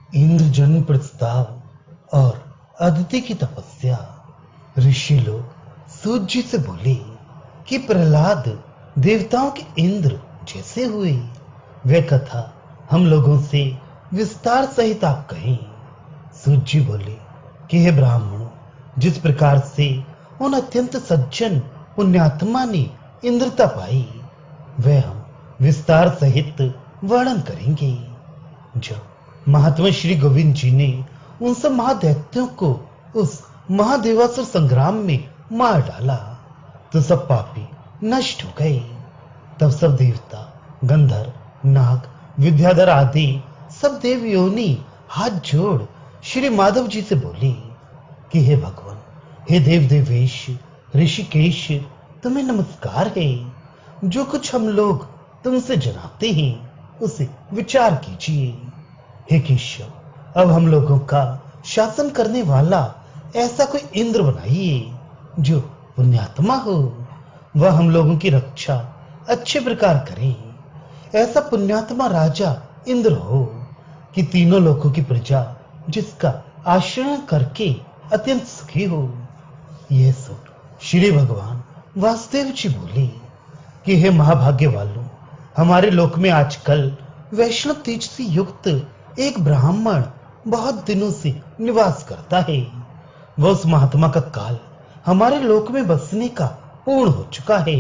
इंद्रजन प्रस्ताव और अदिति की तपस्या। ऋषि लोग सूत जी से बोले कि प्रहलाद देवताओं के इंद्र जैसे हुए। वह कथा हम लोगों से विस्तार सहित आप कहें। सूत जी बोले कि हे ब्राह्मणों, जिस प्रकार से उन अत्यंत सज्जन पुण्यात्मा ने इंद्रता पाई, वह हम विस्तार सहित वर्णन करेंगे। जब महात्मा श्री गोविंद जी ने उन सब महादैत्यों को उस महादेवासुर संग्राम में मार डाला तो सब पापी नष्ट हो गए। तब सब देवता, गंधर्व, नाग, विद्याधर आदि सब देव योनि हाथ जोड़ श्री माधव जी से बोले कि हे भगवान, हे देव देवेश, ऋषिकेश, तुम्हें नमस्कार है। जो कुछ हम लोग तुमसे जनाते हैं उसे विचार कीजिए। हे केशव, अब हम लोगों का शासन करने वाला ऐसा कोई इंद्र बनाइए जो पुण्यात्मा हो। वह हम लोगों की रक्षा अच्छे प्रकार करे। ऐसा पुण्यात्मा राजा इंद्र हो कि तीनों लोकों की प्रजा जिसका आश्रय करके अत्यंत सुखी हो। यह सुन श्री भगवान वासुदेव जी बोले कि हे महाभाग्य वालों, हमारे लोक में आजकल वैष्णव तेज से युक्त एक ब्राह्मण बहुत दिनों से निवास करता है। वह उस महात्मा का काल हमारे लोक में बसने का पूर्ण हो चुका है।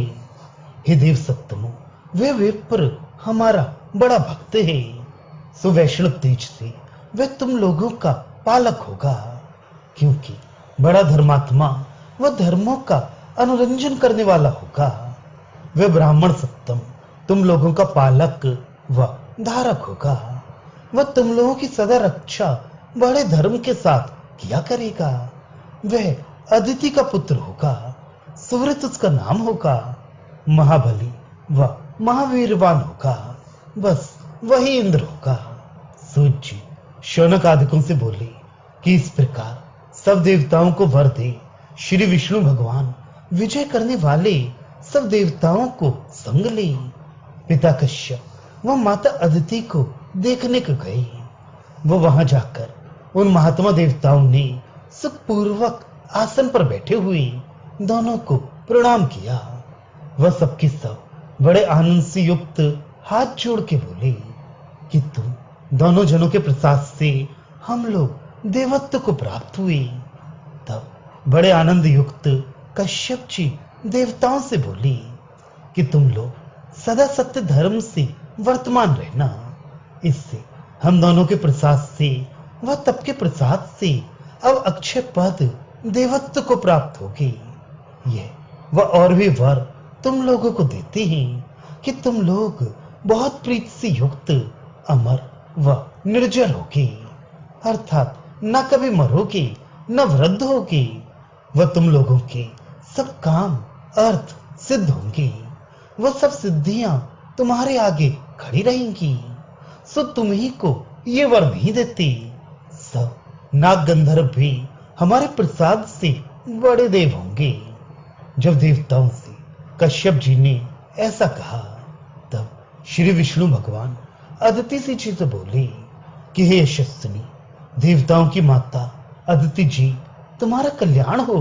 हे देव सत्तमो, वह विप्र हमारा बड़ा भक्त है। सो वैष्णव तेज से वह तुम लोगों का पालक होगा, क्योंकि बड़ा धर्मात्मा वह धर्मों का अनुरंजन करने वाला होगा। वह ब्राह्मण सत्तम तुम लोगों का पालक व धारक होगा। वह तुम लोगों की सदा रक्षा बड़े धर्म के साथ किया करेगा। वह अदिति का पुत्र होगा, सुव्रत उसका नाम होगा, महाबली व महावीरवान होगा। बस वही इंद्र होगा। सूत जी शौनक आदिकों से बोले कि इस प्रकार सब देवताओं को वर दे श्री विष्णु भगवान विजय करने वाले सब देवताओं को संग ले। पिता कश्यप व माता अदिति को देखने को गए। वो वहां जाकर उन महात्मा देवताओं ने सुखपूर्वक आसन पर बैठे हुए दोनों को प्रणाम किया। वह सबके सब बड़े आनंद से युक्त हाथ जोड़ के बोले कि तुम दोनों जनों के प्रसाद से हम लोग देवत्व को प्राप्त हुए। तब बड़े आनंद युक्त कश्यप जी देवताओं से बोले कि तुम लोग सदा सत्य धर्म से वर्तमान रहना। इससे हम दोनों के प्रसाद से व तप के प्रसाद से अब अक्षय पद देवत्व को प्राप्त होगी। यह वह और भी वर तुम लोगों को देते हैं कि तुम लोग बहुत प्रीति से युक्त अमर व निर्जर होगे, अर्थात न कभी मरोगे न वृद्ध होगे। वह तुम लोगों के सब काम अर्थ सिद्ध होंगे। वह सब सिद्धियां तुम्हारे आगे खड़ी रहेंगी। सो तुम्ही को ये वर नहीं देते। सब नाग गंधर्व भी हमारे प्रसाद से बड़े देव होंगे। जब देवताओं से कश्यप जी ने ऐसा कहा, तब श्री विष्णु भगवान अदिति जी से बोले कि हे यशस्विनी, देवताओं की माता अदिति जी, तुम्हारा कल्याण हो।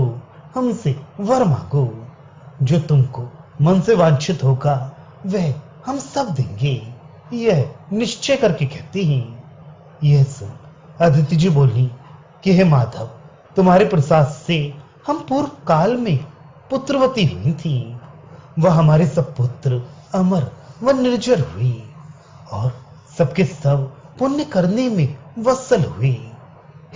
हमसे वर मांगो। जो तुमको मन से वांछित होगा वह हम सब देंगे, यह निश्चय करके कहते हैं। यह सुन अदिति जी बोली कि हे माधव, तुम्हारे प्रसाद से हम पूर्व काल में पुत्रवती हुई थी। वह हमारे सब पुत्र अमर व निर्जर हुई और सबके सब पुण्य करने में वत्सल हुए।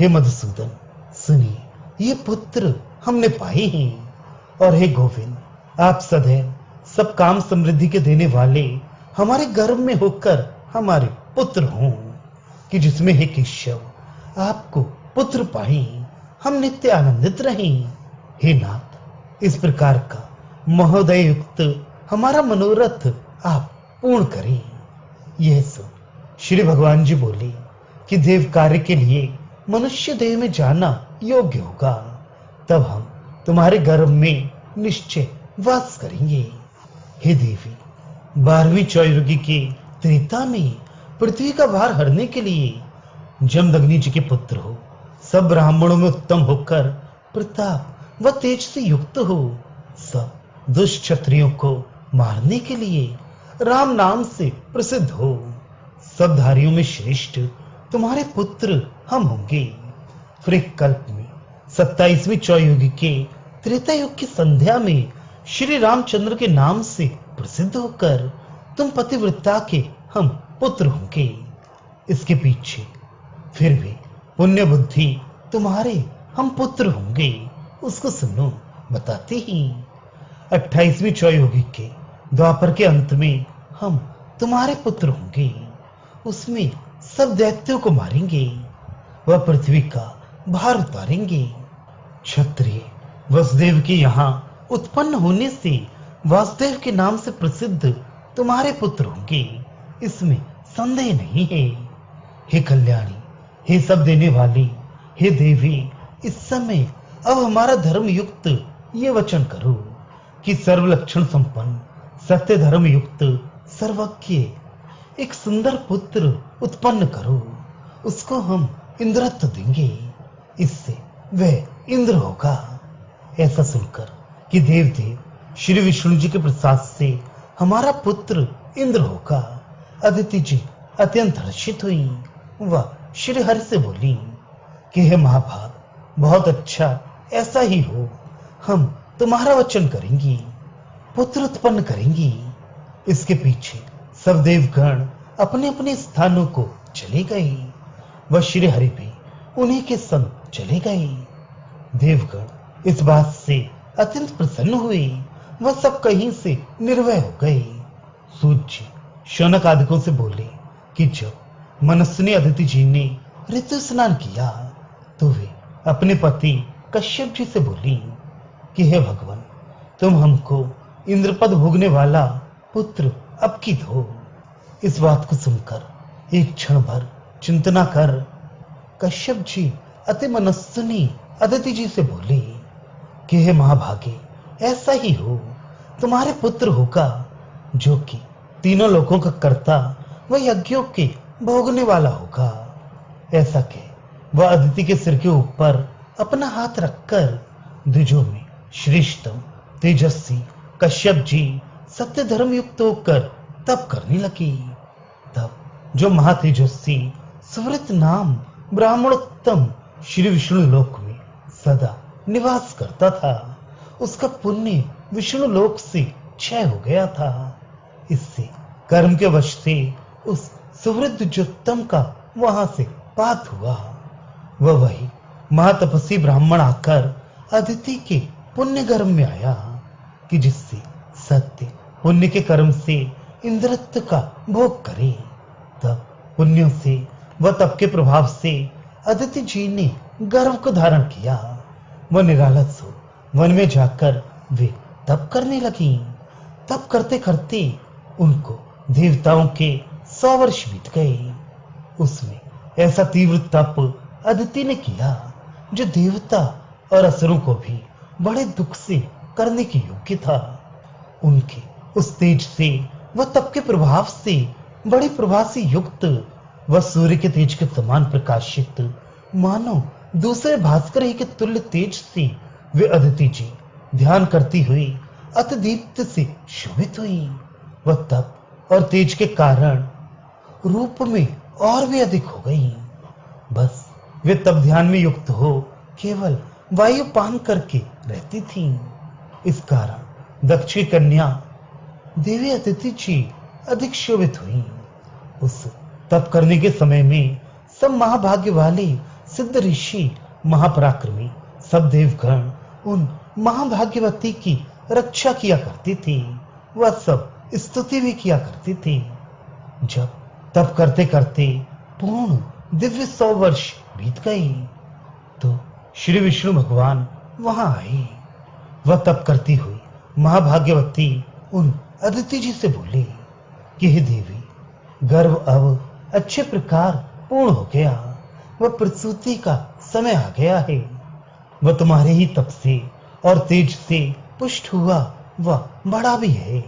हे मधुसूदन, सुनिए, ये पुत्र हमने पाए हैं। और हे गोविंद, आप सदैव सब काम समृद्धि के देने वाले हमारे गर्भ में होकर हमारे पुत्र हों, कि जिसमें हे केशव आपको पुत्र पाए हम नित्य आनंदित रहें। हे नाथ, इस प्रकार का महोदय युक्त हमारा मनोरथ आप पूर्ण करें। यह सुन श्री भगवान जी बोले कि देव कार्य के लिए मनुष्य देह में जाना योग्य होगा। तब हम तुम्हारे गर्भ में निश्चय वास करेंगे। हे देवी, 12वीं चौयुगी के त्रेता में पृथ्वी का भार हरने के लिए जमदग्नि जी के पुत्र हो, सब ब्राह्मणों में उत्तम होकर प्रताप व तेज से युक्त हो, सब दुष्ट क्षत्रियों को मारने के लिए राम नाम से प्रसिद्ध हो, सब धारियों में श्रेष्ठ तुम्हारे पुत्र हम होंगे। फिर एक कल्प में 27वीं चौयुगी के त्रेता युग की संध्या में श्री रामचंद्र के नाम से प्रसिद्ध होकर तुम पतिव्रता के हम पुत्र होंगे। इसके पीछे फिर भी पुण्य बुद्धि तुम्हारे हम पुत्र होंगे, उसको सुनो बताते ही। 28वीं चौयुगी के द्वापर के अंत में हम तुम्हारे पुत्र होंगे, उसमें सब दैत्यों को मारेंगे, वह पृथ्वी का भार उतारेंगे। क्षत्रिय वसुदेव के यहाँ उत्पन्न होने से वासुदेव के नाम से प्रसिद्ध तुम्हारे पुत्र होंगे, इसमें संदेह नहीं है। हे कल्याणी, हे सब देने वाली, हे देवी, इस समय अब हमारा धर्म युक्त ये वचन करो कि सर्वलक्षण संपन्न सत्य धर्म युक्त सर्वज्ञ एक सुंदर पुत्र उत्पन्न करो, उसको हम इंद्रत्व देंगे, इससे वह इंद्र होगा। ऐसा सुनकर कि देवदेव श्री विष्णु जी के प्रसाद से हमारा पुत्र इंद्र होगा, अदिति जी अत्यंत हर्षित हुई। वह श्री हरि से बोली कि हे महाभाग, बहुत अच्छा, ऐसा ही हो, हम तुम्हारा वचन करेंगी, पुत्र उत्पन्न करेंगी। इसके पीछे सब देवगण अपने अपने स्थानों को चले गए, वह श्री हरि भी उन्हीं के संग चले गए। देवगण इस बात से अत्यंत प्रसन्न हुए, वह सब कहीं से निर्भय हो गए। सूर्य शौनक आदिकों से बोले कि जब मनस्विनी अदिति जी ने ऋतु स्नान किया तो वे अपने पति कश्यप जी से बोली कि हे भगवान, तुम हमको इंद्रपद भोगने वाला पुत्र अब की दो। इस बात को सुनकर एक क्षण भर चिंतना कर कश्यप जी अति मनस्विनी अदिति जी से बोले कि हे महाभागे, ऐसा ही हो, तुम्हारे पुत्र होगा जो कि तीनों लोकों का कर्ता व यज्ञों के भोगने वाला होगा। ऐसा कह वह अदिति के सिर के ऊपर अपना हाथ रखकर द्विजों में श्रेष्ठतम तेजस्वी कश्यप जी सत्य धर्म युक्त होकर तप करने लगी। तब जो महातेजस्वी सुवृत नाम ब्राह्मणोत्तम श्री विष्णु लोक में सदा निवास करता था, उसका पुण्य विष्णु लोक से क्षय हो गया था। इससे कर्म के वश से उस सुवृद्ध जोत्तम का वहां से पात हुआ। वह वही महातपस्वी ब्राह्मण आकर अदिति के पुण्य गर्भ में आया कि जिससे सत्य पुण्य के कर्म से इंद्रत्व का भोग करे। तब पुण्यों से वह तप के प्रभाव से अदिति जी ने गर्भ को धारण किया। वह निरालस हो वन में जाकर वे तप करने लगी। तप करते करते उनको देवताओं के 100 वर्ष बीत गए। उसमें ऐसा तीव्र तप अदिति ने किया जो देवता और असुरों को भी बड़े दुख से करने के योग्य था। उनके उस तेज से वह तप के प्रभाव से बड़ी प्रभा से युक्त वह सूर्य के तेज के समान प्रकाशित मानो दूसरे भास्कर ही के तुल्य तेज से वे अदिति जी ध्यान करती हुई अतिदीप्त से शोभित हुई। वह तप और तेज के कारण रूप में और भी अधिक हो गई। बस वे तब ध्यान में युक्त हो केवल वायु पान करके रहती थीं। इस कारण दक्ष की कन्या देवी अदिति जी अधिक शोभित हुई। उस तप करने के समय में सब महाभाग्य वाले सिद्ध ऋषि महापराक्रमी सब देवगण उन महाभाग्यवती की रक्षा किया करते थे। वह सब स्तुति भी किया करते थे। जब तप करते करते पूर्ण दिव्य 100 वर्ष बीत गए तो श्री विष्णु भगवान वहां आए। वह तप करती हुई महाभाग्यवती उन अदिति जी से बोले कि हे देवी, गर्भ अब अच्छे प्रकार पूर्ण हो गया, वह प्रसूति का समय आ गया है। वह तुम्हारे ही तप से और तेज से पुष्ट हुआ, वह बड़ा भी है।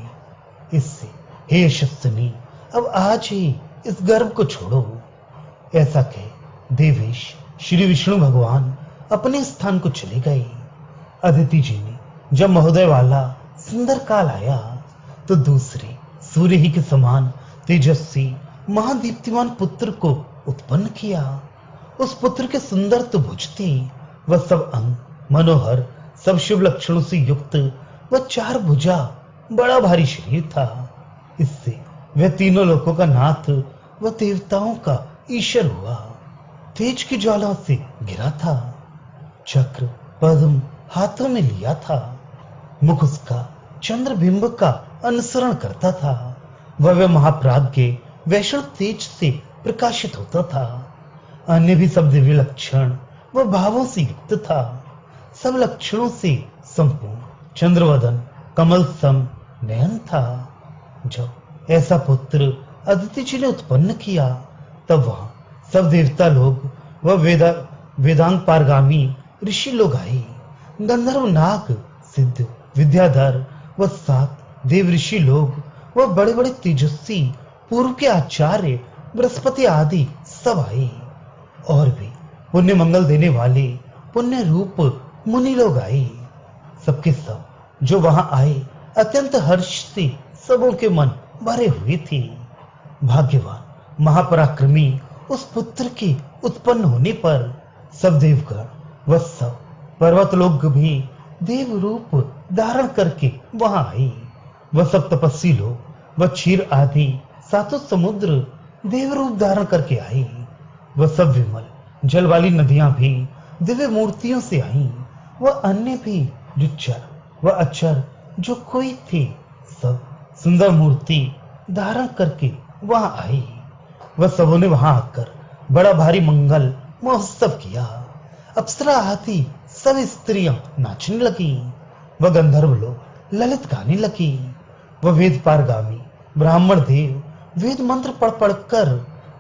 इससे हे यशस्विनी, अब आज ही इस गर्भ को छोड़ो। ऐसा कह देवेश श्री विष्णु भगवान अपने स्थान को चले गए। अदिति जी ने जब महोदय वाला सुंदर काल आया तो दूसरे सूर्य ही के समान तेजस्वी महादीप्तिमान पुत्र को उत्पन्न किया। उस पुत्र के सुंदर तो भुज थी, वह सब अंग मनोहर, सब शुभ लक्षणों से युक्त वह चार भुजा बड़ा भारी शरीर था। इससे वह तीनों लोकों का नाथ व देवताओं का ईश्वर हुआ। तेज की ज्वाला से गिरा था, चक्र पद्म हाथों में लिया था, मुख उसका चंद्रबिंब का अनुसरण करता था। वह महाप्राज्ञ वैष्णव तेज से प्रकाशित होता था। अन्य भी सब दिव्य लक्षण व भावों से युक्त था, सब लक्षणों से संपूर्ण चंद्रवदन कमल सम नयन था। जब ऐसा पुत्र अदिति जी ने उत्पन्न किया तब वहां सब देवता लोग व वेदांग पारगामी ऋषि लोग आए। गंधर्व नाग सिद्ध विद्याधर व 7 देव ऋषि लोग व बड़े बड़े तेजस्वी पूर्व के आचार्य बृहस्पति आदि सब आए। और भी पुण्य मंगल देने वाले पुण्य रूप मुनि लोग आए। सबके सब जो वहां आए अत्यंत हर्ष से सबों के मन भरे हुए थे। भाग्यवान महापराक्रमी उस पुत्र के उत्पन्न होने पर सब देवगण व सब पर्वत लोग भी देव रूप धारण करके वहां आए। वह सब तपस्वी लोग व क्षीर आदि 7 समुद्र देव रूप धारण करके आए। वह सब विमल जल वाली नदियां भी दिव्य मूर्तियों से आईं। वह अन्य भी जो चर व अचर जो कोई थे सब सुंदर मूर्ति धारण करके वहां आए। वह सबों ने वहां आकर बड़ा भारी मंगल महोत्सव किया। अप्सरा आदि सब स्त्रियां नाचने लगी, वह गंधर्व लोग ललित गाने लगी। वह वेद पारगामी ब्राह्मण देव वेद मंत्र पढ़ पढ़कर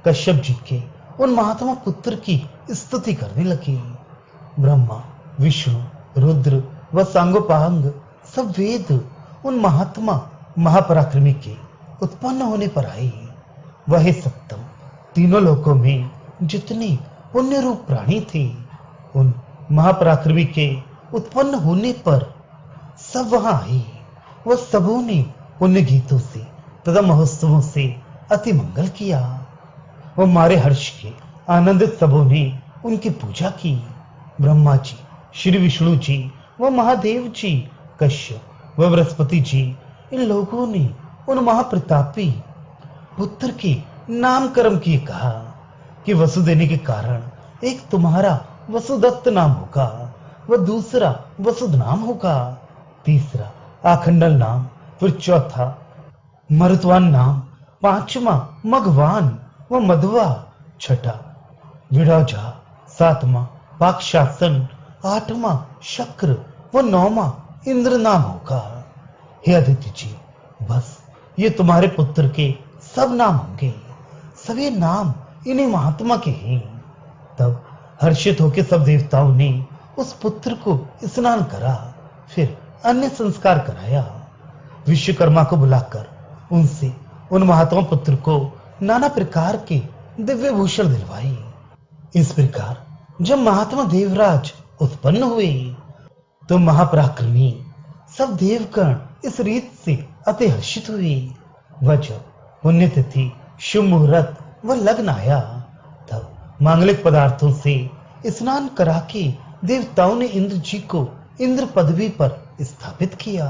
कश्यप जी के उन महात्मा पुत्र की स्तुति करने लगे। ब्रह्मा विष्णु रुद्र व सांगोपांग सब वेद उन महात्मा महापराक्रमी के उत्पन्न होने पर आए। वह सप्तम तीनों लोकों में जितने पुण्य रूप प्राणी थे उन महापराक्रमी के उत्पन्न होने पर सब वहां आए। वह सबों ने पुण्य गीतों से तथा महोत्सवों से अति मंगल किया। वह मारे हर्ष के आनंदित सबों ने उनकी पूजा की। ब्रह्मा जी श्री विष्णु जी व महादेव जी कश्यप व बृहस्पति जी इन लोगों ने उन महाप्रतापी पुत्र के नामकरण किए कहा कि वसु देने के कारण एक तुम्हारा वसुदत्त नाम होगा, वह दूसरा वसुद नाम होगा, तीसरा आखंडल नाम, फिर चौथा मरुतवान नाम, पांचवा मघवान व मधवा, छठा विड़ौझा, सातवां पाकशासन, आठवां शक्र व नौवां इंद्र नाम होगा। हे अदिति जी, बस ये तुम्हारे पुत्र के सब नाम होंगे। सभी नाम इन्हीं महात्मा के हैं। तब हर्षित होकर सब देवताओं ने उस पुत्र को स्नान करा, फिर अन्य संस्कार कराया। विश्वकर्मा को बुलाकर उनसे उन महात्मा पुत्र को नाना प्रकार के दिव्य भूषण दिलवाए। इस प्रकार जब महात्मा देवराज उत्पन्न हुए तो महापराक्रमी सब देवगण इस रीत से अति हर्षित हुए। वह जब पुण्यतिथि शुभ मुहूर्त व लग्न आया तब मांगलिक पदार्थों से स्नान करा के देवताओं ने इंद्र जी को इंद्र पदवी पर स्थापित किया।